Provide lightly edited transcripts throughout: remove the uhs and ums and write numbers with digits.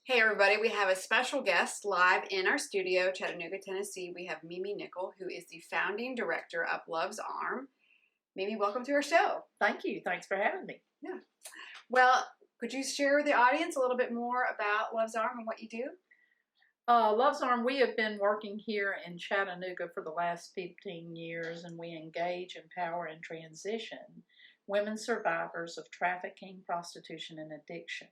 Hey everybody, we have a special guest live in our studio, Chattanooga, Tennessee. We have Mimi Nikkel, who is the founding director of Love's Arm. Mimi, welcome to our show. Thank you. Thanks for having me. Yeah. Well, could you share with the audience a little bit more about Love's Arm and what you do? Love's Arm, we have been working here in Chattanooga for the last 15 years, and we engage, empower, and transition women survivors of trafficking, prostitution, and addiction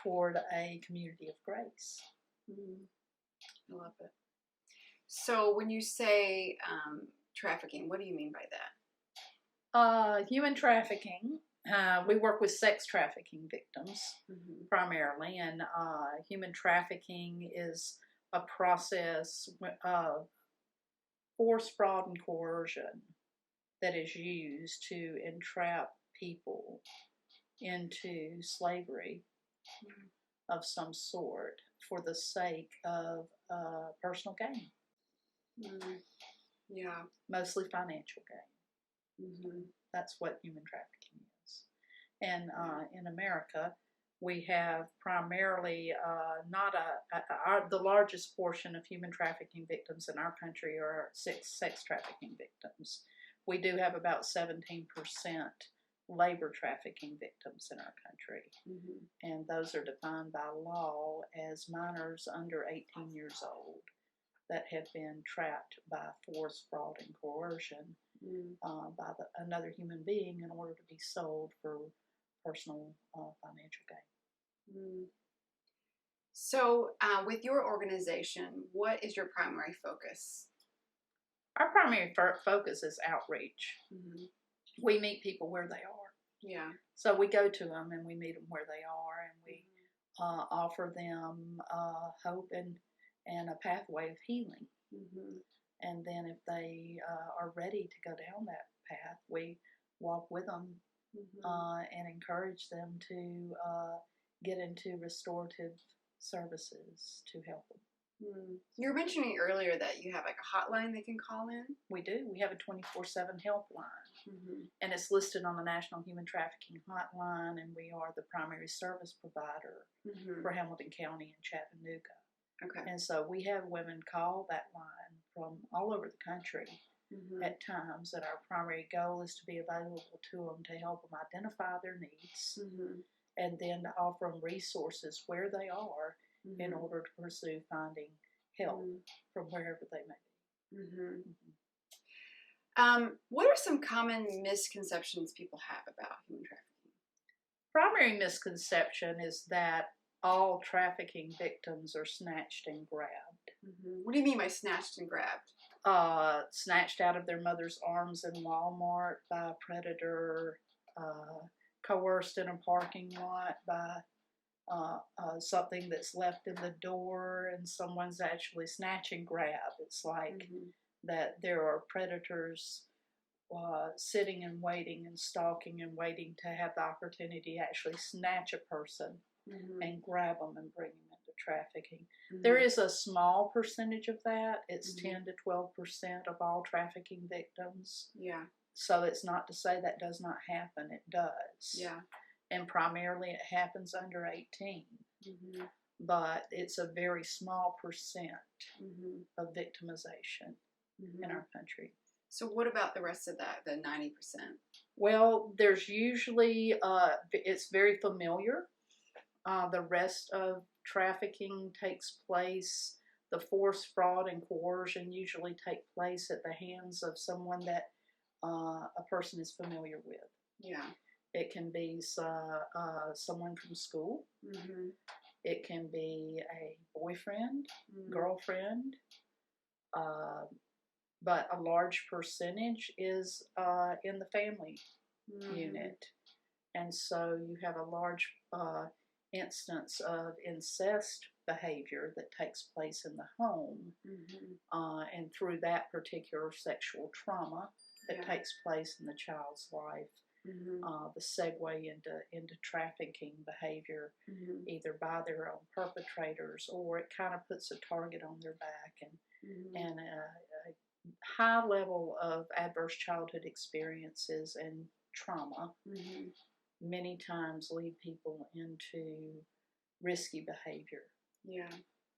toward a community of grace. I love it. So when you say trafficking, what do you mean by that? Human trafficking. We work with sex trafficking victims primarily, and human trafficking is a process of force, fraud, and coercion that is used to entrap people into slavery of some sort for the sake of personal gain. Yeah. Mostly financial gain. That's what human trafficking is. And in America, we have primarily the largest portion of human trafficking victims in our country are sex trafficking victims. We do have about 17% labor trafficking victims in our country. And those are defined by law as minors under 18 years old that have been trapped by force, fraud, and coercion by another human being in order to be sold for personal financial gain. So with your organization, what is your primary focus? Our primary focus is outreach. We meet people where they are. Yeah. So we go to them and we meet them where they are, and we offer them hope and a pathway of healing. And then if they are ready to go down that path, we walk with them and encourage them to get into restorative services to help them. You were mentioning earlier that you have like a hotline they can call in. We do. We have a 24/7 helpline, and it's listed on the National Human Trafficking Hotline, and we are the primary service provider for Hamilton County and Chattanooga. Okay. And so we have women call that line from all over the country at times, and our primary goal is to be available to them to help them identify their needs and then to offer them resources where they are in order to pursue finding help from wherever they may be. What are some common misconceptions people have about human trafficking? Primary misconception is that all trafficking victims are snatched and grabbed. What do you mean by snatched and grabbed? Snatched out of their mother's arms in Walmart by a predator, coerced in a parking lot by something that's left in the door, and someone's actually snatch and grab. It's like that there are predators sitting and waiting and stalking and waiting to have the opportunity to actually snatch a person and grab them and bring them into trafficking. There is a small percentage of that. It's 10 to 12% of all trafficking victims. Yeah. So it's not to say that does not happen. It does. Yeah. And primarily it happens under 18. But it's a very small percent of victimization in our country. So what about the rest of that, the 90%? Well, there's usually, it's very familiar. The rest of trafficking takes place, the force, fraud, and coercion usually take place at the hands of someone that a person is familiar with. Yeah. It can be someone from school. It can be a boyfriend, girlfriend, but a large percentage is in the family unit. And so you have a large instance of incest behavior that takes place in the home, and through that particular sexual trauma that takes place in the child's life, the segue into trafficking behavior, either by their own perpetrators, or it kind of puts a target on their back, and a high level of adverse childhood experiences and trauma many times lead people into risky behavior. Yeah.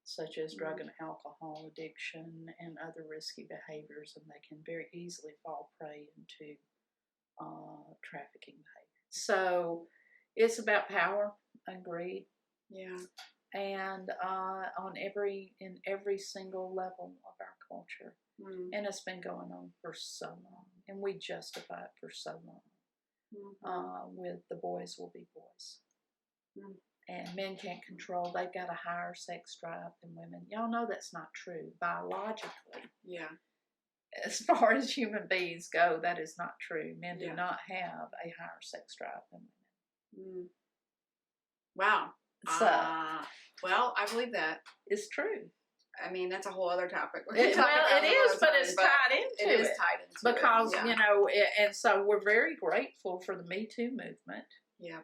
Such as drug and alcohol addiction and other risky behaviors, and they can very easily fall prey into trafficking behavior. So it's about power and greed. Yeah. And in every single level of our culture. And it's been going on for so long, and we justify it for so long. With the boys will be boys. And men can't control, they've got a higher sex drive than women. Y'all know that's not true biologically. Yeah. As far as human beings go, that is not true. Men do not have a higher sex drive than women. Wow. So, well, I believe that. It's true. I mean, that's a whole other topic. It is, but it's tied into it. It is tied into because, it. You know, and so we're very grateful for the Me Too movement. Yeah.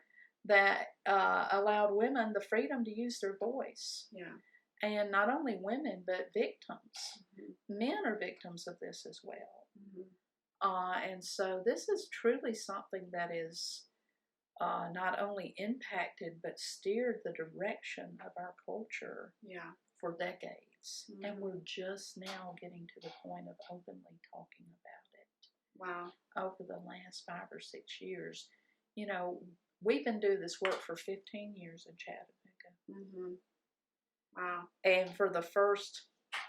That allowed women the freedom to use their voice. Yeah. And not only women, but victims. Men are victims of this as well. And so this is truly something that is not only impacted, but steered the direction of our culture for decades. And we're just now getting to the point of openly talking about it. Wow. Over the last 5 or 6 years. You know, we've been doing this work for 15 years in Chattanooga. Wow. And for the first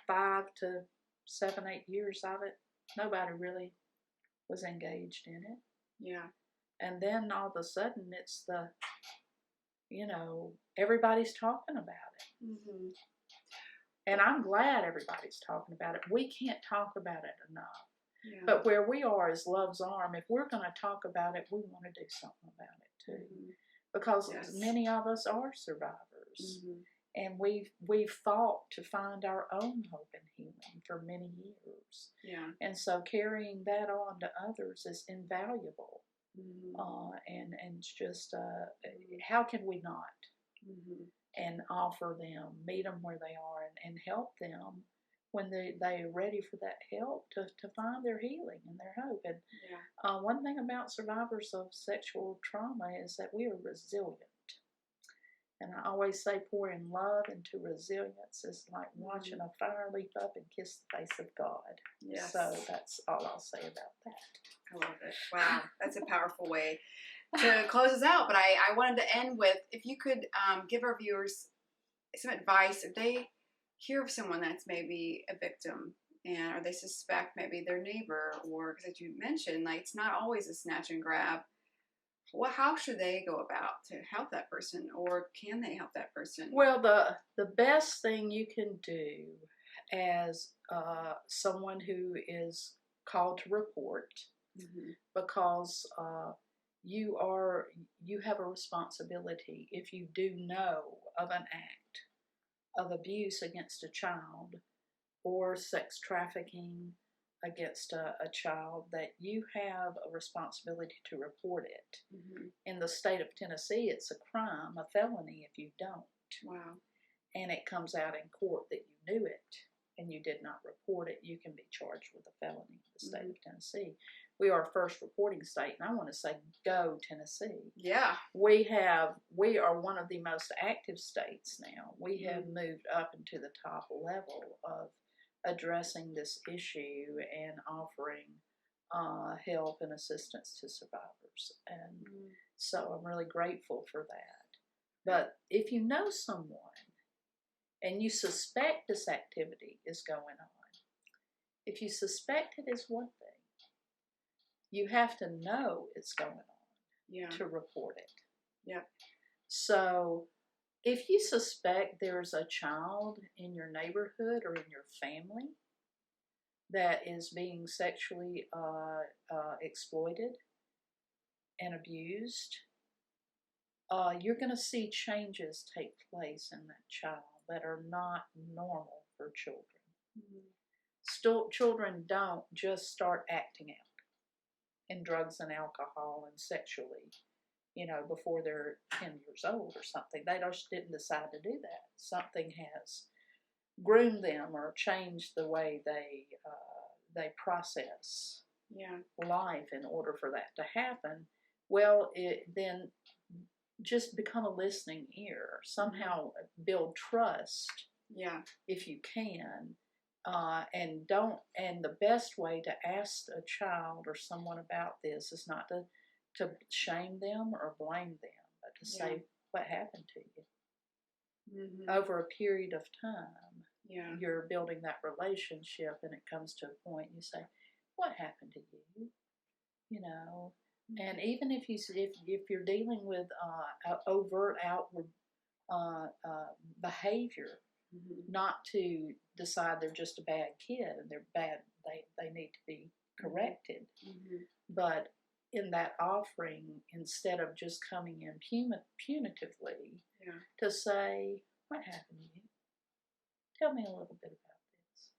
5 to 7, 8 years of it, nobody really was engaged in it. Yeah. And then all of a sudden it's everybody's talking about it. And I'm glad everybody's talking about it. We can't talk about it enough. Yeah. But where we are as Love's Arm, if we're going to talk about it, we want to do something about it too. Because many of us are survivors. And we've fought to find our own hope and healing for many years. Yeah. And so carrying that on to others is invaluable. And it's just, how can we not? And offer them, meet them where they are, and help them when they're ready for that help to find their healing and their hope. And one thing about survivors of sexual trauma is that we are resilient. And I always say pouring love into resilience is like watching a fire leap up and kiss the face of God. Yes. So that's all I'll say about that. I love it. Wow, that's a powerful way to close us out. But I wanted to end with, if you could give our viewers some advice if they hear of someone that's maybe a victim or they suspect maybe their neighbor, or because as you mentioned, like it's not always a snatch and grab. Well, how should they go about to help that person, or can they help that person? Well, the best thing you can do as someone who is called to report, because you have a responsibility if you do know of an act of abuse against a child or sex trafficking against a child, that you have a responsibility to report it. In the state of Tennessee, it's a crime, a felony if you don't. Wow. And it comes out in court that you knew it and you did not report it. You can be charged with a felony in the state of Tennessee. We are a first reporting state, and I want to say, go Tennessee. Yeah. We are one of the most active states now. We have moved up into the top level of addressing this issue and offering help and assistance to survivors. And so I'm really grateful for that. But if you know someone and you suspect this activity is going on, if you suspect it is one thing, you have to know it's going on to report it. Yeah. So if you suspect there's a child in your neighborhood or in your family that is being sexually exploited and abused, you're going to see changes take place in that child that are not normal for children. Children don't just start acting out in drugs and alcohol and sexually, before they're 10 years old or something. They just didn't decide to do that. Something has groomed them or changed the way they process life in order for that to happen. Well, then just become a listening ear. Somehow build trust Yeah. if you can. And don't. And the best way to ask a child or someone about this is not to shame them or blame them, but to say what happened to you. Over a period of time. Yeah. You're building that relationship, and it comes to a point you say, "What happened to you?" You know. And even if you're dealing with overt outward behavior, not to decide they're just a bad kid and they're bad, they need to be corrected, but in that offering, instead of just coming in punitively, to say, "What happened to you? Tell me a little bit about this.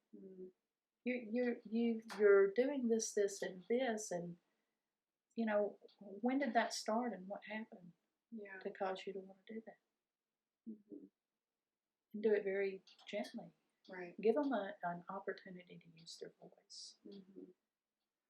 You're doing this, and this, and when did that start and what happened to cause you to want to do that?" And do it very gently. Right. Give them an opportunity to use their voice.